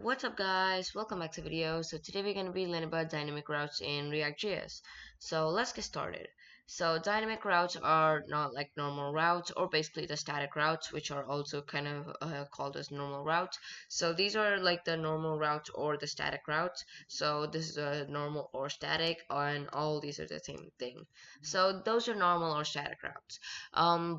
What's up guys, welcome back to the video. So today we're going to be learning about dynamic routes in React.js. So let's get started. So dynamic routes are not like normal routes, or basically the static routes, which are also kind of called as normal routes. So these are like the normal routes or the static routes. So this is a normal or static, and all these are the same thing. So those are normal or static routes.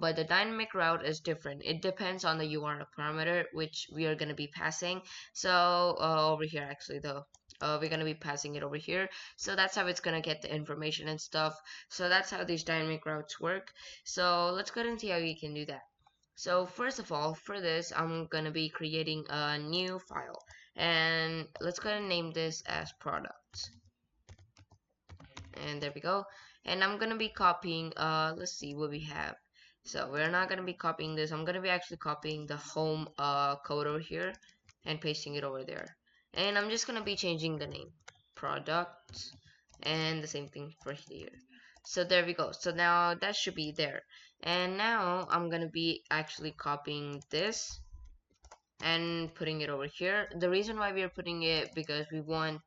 But the dynamic route is different. It depends on the URL parameter which we are going to be passing. So over here actually though, we're gonna be passing it over here. So that's how it's gonna get the information and stuff. So that's how these dynamic routes work. So let's go ahead and see how we can do that. So first of all, for this, I'm gonna be creating a new file, and let's go ahead and name this as products. And there we go. And I'm gonna be copying. Let's see what we have. So we're not gonna be copying this. I'm gonna be actually copying the home code over here and pasting it over there. And I'm just gonna be changing the name, products, and the same thing for here. So there we go. So now that should be there. And now I'm gonna be actually copying this and putting it over here. The reason why we are putting it, because we want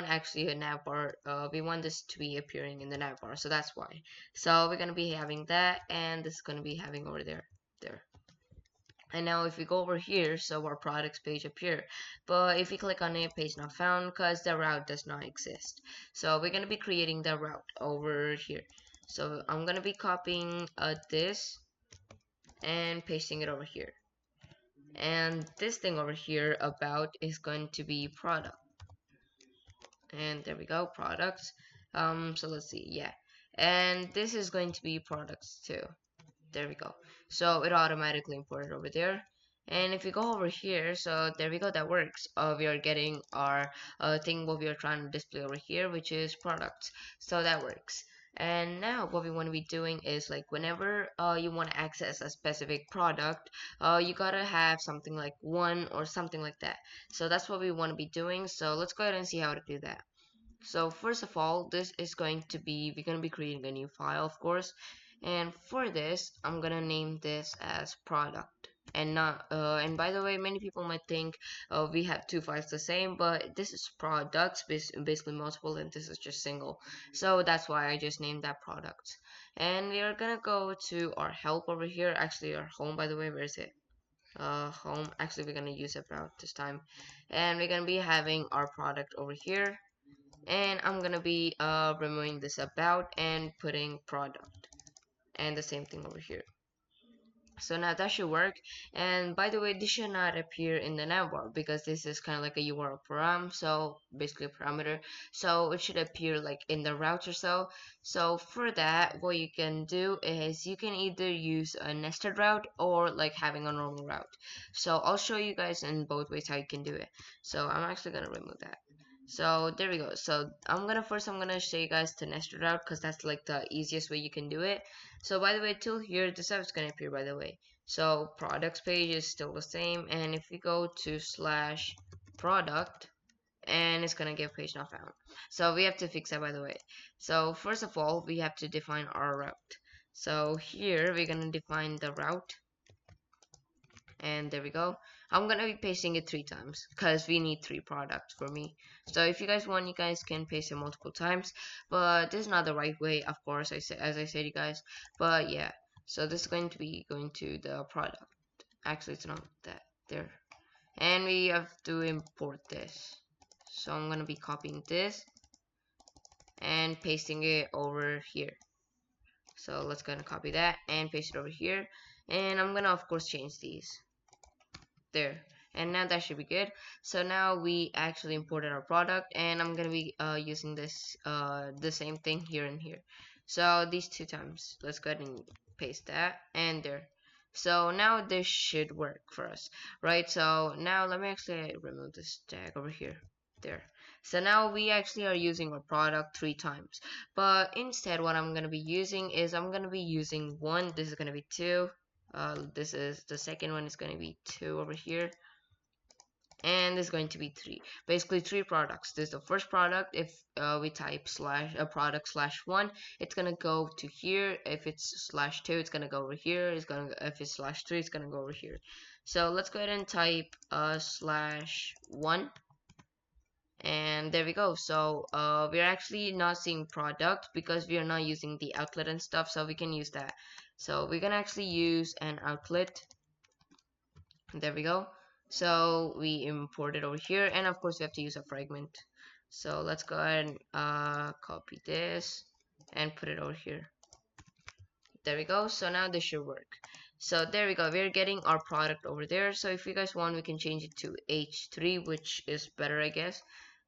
actually a navbar. We want this to be appearing in the navbar, so that's why. So we're gonna be having that, and this is gonna be having over there. And now if we go over here, so our products page appear, but if we click on it, page not found, because the route does not exist. So we're going to be creating the route over here. So I'm going to be copying this and pasting it over here. And this thing over here about is going to be product. And there we go, products. So let's see, yeah. And this is going to be products too. There we go. So it automatically imported over there. And if we go over here, so there we go, that works. We are getting our thing what we are trying to display over here, which is products. So that works. And now what we want to be doing is, like, whenever you want to access a specific product, you gotta have something like one or something like that. So that's what we want to be doing. So let's go ahead and see how to do that. So first of all, this is going to be, we're going to be creating a new file, of course. And for this, I'm gonna name this as product, and not and by the way, many people might think we have two files the same, but this is products, basically multiple, and this is just single. So that's why I just named that product. And we are gonna go to our help over here, actually our home, by the way. Where is it? Home. Actually, we're gonna use about this time, and we're gonna be having our product over here. And I'm gonna be removing this about and putting product, and the same thing over here. So now that should work. And by the way, this should not appear in the navbar because this is kind of like a URL param, so basically a parameter. So it should appear like in the routes or so. So for that, what you can do is you can either use a nested route or like having a normal route. So I'll show you guys in both ways how you can do it. So I'm actually gonna remove that. So there we go. So I'm gonna show you guys the nested route because that's like the easiest way you can do it. So by the way, till here, this is gonna appear, by the way. So products page is still the same, and if we go to slash product, and it's gonna give page not found. So we have to fix that, by the way. So first of all, we have to define our route. So here we're gonna define the route, and there we go. I'm gonna be pasting it 3 times because we need 3 products for me. So if you guys want, you guys can paste it multiple times, but this is not the right way, of course, as I said, you guys. But yeah, so this is going to be going to the product. Actually, it's not that there. And we have to import this. So I'm gonna be copying this and pasting it over here. So let's go and copy that and paste it over here. And I'm gonna, of course, change these. There, and now that should be good. So now we actually imported our product, and I'm gonna be using this the same thing here and here. So these 2 times, let's go ahead and paste that, and there. So now this should work for us, right? So now let me actually remove this tag over here. There. So now we actually are using our product 3 times, but instead what I'm gonna be using is I'm gonna be using 1. This is gonna be 2. This is the second one, is going to be 2 over here, and this is going to be 3. Basically 3 products. This is the first product. If we type slash product slash 1, it's gonna go to here. If it's slash 2, it's gonna go over here. If it's slash 3, it's gonna go over here. So let's go ahead and type /1, and there we go. So we're actually not seeing product because we are not using the outlet and stuff, so we can use that. So we can actually use an outlet. There we go. So we import it over here, and of course we have to use a fragment. So let's go ahead and copy this and put it over here. There we go. So now this should work. So there we go. We're getting our product over there. So if you guys want, we can change it to H3, which is better, I guess.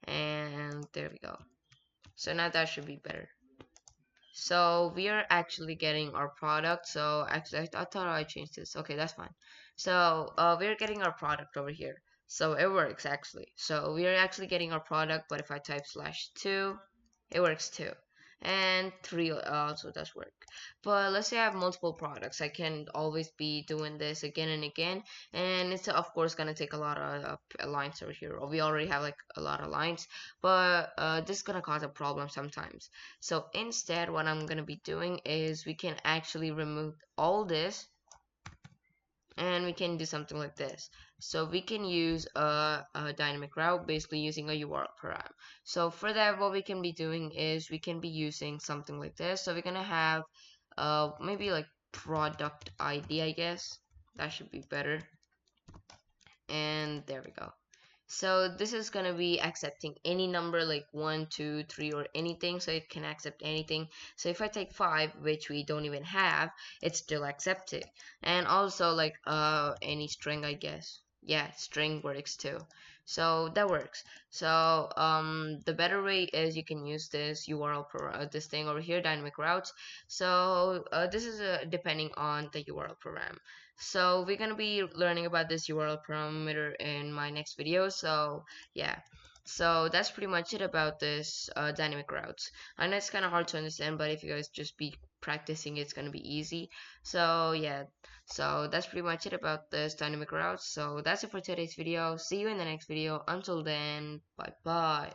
And there we go. So now that should be better. So we are actually getting our product. So actually, I thought I changed this. Okay, that's fine. So we're getting our product over here. So it works actually. So we are actually getting our product. But if I type /2, it works too. And 3 also does work. But let's say I have multiple products. I can always be doing this again and again. And it's of course gonna take a lot of lines over here. We already have like a lot of lines. But this is gonna cause a problem sometimes. So instead, what I'm gonna be doing is we can actually remove all this, and we can do something like this. So we can use a dynamic route, basically using a URL param. So for that, what we can be doing is we can be using something like this. So we're gonna have maybe like product ID, I guess. That should be better. And there we go. So this is gonna be accepting any number like 1, 2, 3, or anything, so it can accept anything. So if I take 5, which we don't even have, it's still accepted. And also like any string, I guess. Yeah, string works too. So that works. So the better way is you can use this URL this thing over here, dynamic routes. So this is depending on the URL param. So we're gonna be learning about this URL parameter in my next video. So yeah, so that's pretty much it about this dynamic routes. I know it's kind of hard to understand, but if you guys just be practicing, it's gonna be easy. So yeah, so that's pretty much it about this dynamic routes. So that's it for today's video. See you in the next video. Until then, bye bye.